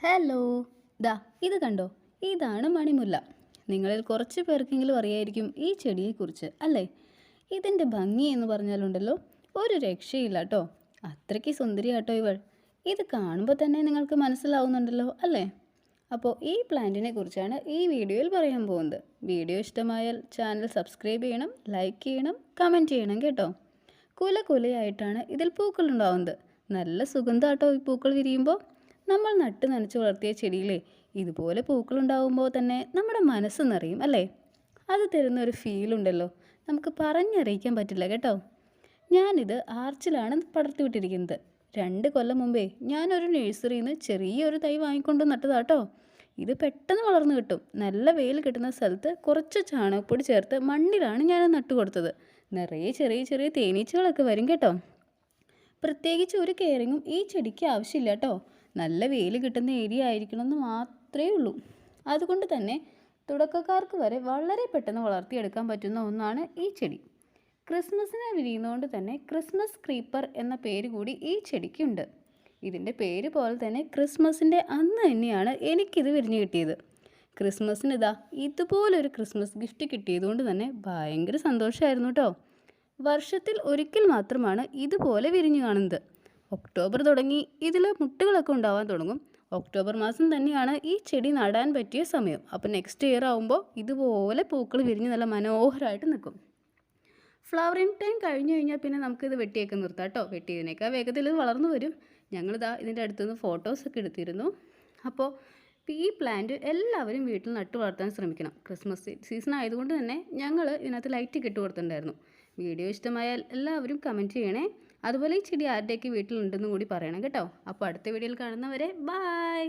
Hello, ദാ ഇത് കണ്ടോ? ഇതാണ് മണിമുല്ല. നിങ്ങളിൽ കുറച്ച് പേർക്കെങ്കിലും അറിയായിരിക്കും ഈ ചെടിയെക്കുറിച്ച്, അല്ലേ? ഇതിൻ്റെ ഭംഗി എന്ന് പറഞ്ഞാലുണ്ടല്ലോ, ഒരു രക്ഷയില്ല കേട്ടോ. അത്രയ്ക്ക് സുന്ദരിയാട്ടോ ഇവൾ. ഇത് കാണുമ്പോൾ തന്നെ നിങ്ങൾക്ക് മനസ്സിലാവുന്നുണ്ടല്ലോ, അല്ലേ? അപ്പോൾ ഈ പ്ലാന്റിനെ കുറിച്ചാണ് ഈ വീഡിയോയിൽ പറയാൻ പോകുന്നത്. വീഡിയോ ഇഷ്ടമായാൽ ചാനൽ സബ്സ്ക്രൈബ് ചെയ്യണം, ലൈക്ക് ചെയ്യണം, കമൻറ്റ് ചെയ്യണം കേട്ടോ. കുല കുലയായിട്ടാണ് ഇതിൽ പൂക്കൾ ഉണ്ടാവുന്നത്. നല്ല സുഗന്ധമാട്ടോ ഈ പൂക്കൾ വിരിയുമ്പോൾ. നമ്മൾ നട്ട് നനച്ച് വളർത്തിയ ചെടിയിലെ ഇതുപോലെ പൂക്കളുണ്ടാവുമ്പോൾ തന്നെ നമ്മുടെ മനസ്സ് നിറയും, അല്ലേ? അത് തരുന്ന ഒരു ഫീലുണ്ടല്ലോ, നമുക്ക് പറഞ്ഞറിയിക്കാൻ പറ്റില്ല കേട്ടോ. ഞാനിത് ആർച്ചിലാണ് പടർത്തി വിട്ടിരിക്കുന്നത്. 2 കൊല്ലം മുമ്പേ ഞാനൊരു നഴ്സറിയിൽ നിന്ന് ചെറിയൊരു തൈ വാങ്ങിക്കൊണ്ട് നട്ടതാട്ടോ. ഇത് പെട്ടെന്ന് വളർന്നു കിട്ടും. നല്ല വെയിൽ കിട്ടുന്ന സ്ഥലത്ത് കുറച്ച് ചാണകപ്പൊടി ചേർത്ത് മണ്ണിലാണ് ഞാൻ നട്ടു കൊടുത്തത്. നിറയെ ചെറിയ ചെറിയ തേനീച്ചകളൊക്കെ വരും കേട്ടോ. പ്രത്യേകിച്ച് ഒരു കെയറിങ്ങും ഈ ചെടിക്ക് ആവശ്യമില്ല കേട്ടോ. നല്ല വെയിൽ കിട്ടുന്ന ഏരിയ ആയിരിക്കണമെന്ന് മാത്രമേ ഉള്ളൂ. അതുകൊണ്ട് തന്നെ തുടക്കക്കാർക്ക് വരെ വളരെ പെട്ടെന്ന് വളർത്തിയെടുക്കാൻ പറ്റുന്ന ഒന്നാണ് ഈ ചെടി. ക്രിസ്മസിനെ വിരിയുന്നതുകൊണ്ട് തന്നെ ക്രിസ്മസ് ക്രീപ്പർ എന്ന പേര് കൂടി ഈ ചെടിക്കുണ്ട്. ഇതിൻ്റെ പേര് പോലെ തന്നെ ക്രിസ്മസിൻ്റെ അന്ന് തന്നെയാണ് എനിക്കിത് വിരിഞ്ഞു കിട്ടിയത്. ക്രിസ്മസിന് ഇതുപോലൊരു ക്രിസ്മസ് ഗിഫ്റ്റ് കിട്ടിയതുകൊണ്ട് തന്നെ ഭയങ്കര സന്തോഷമായിരുന്നു കേട്ടോ. വർഷത്തിൽ ഒരിക്കൽ മാത്രമാണ് ഇതുപോലെ വിരിഞ്ഞു കാണുന്നത്. ഒക്ടോബർ തുടങ്ങി ഇതിൽ മുട്ടുകളൊക്കെ ഉണ്ടാവാൻ തുടങ്ങും. ഒക്ടോബർ മാസം തന്നെയാണ് ഈ ചെടി നടാൻ പറ്റിയ സമയം. അപ്പോൾ നെക്സ്റ്റ് ഇയർ ആകുമ്പോൾ ഇതുപോലെ പൂക്കൾ വിരിഞ്ഞ് നല്ല മനോഹരമായിട്ട് നിൽക്കും. ഫ്ലവറിങ് ടൈം കഴിഞ്ഞ് കഴിഞ്ഞാൽ പിന്നെ നമുക്കിത് വെട്ടിയൊക്കെ നിർത്താം കേട്ടോ. വെട്ടിയതിനേക്കാൾ വേഗത്തിൽ ഇത് വളർന്നു വരും. ഇതിൻ്റെ അടുത്തുനിന്ന് ഫോട്ടോസൊക്കെ എടുത്തിരുന്നു. അപ്പോൾ ഈ പ്ലാന്റ് എല്ലാവരും വീട്ടിൽ നട്ടു വളർത്താൻ ശ്രമിക്കണം. ക്രിസ്മസ് സീസൺ ആയതുകൊണ്ട് തന്നെ ഞങ്ങൾ ഇതിനകത്ത് ലൈറ്റ് ഇട്ട് കൊടുത്തിട്ടുണ്ടായിരുന്നു. വീഡിയോ ഇഷ്ടമായാൽ എല്ലാവരും കമൻറ്റ് ചെയ്യണേ. അതുപോലെ ഈ ചെടി ആരുടെയൊക്കെ വീട്ടിലുണ്ടെന്നും കൂടി പറയണം കേട്ടോ. അപ്പോൾ അടുത്ത വീഡിയോയിൽ കാണുന്നവരെ ബായ്.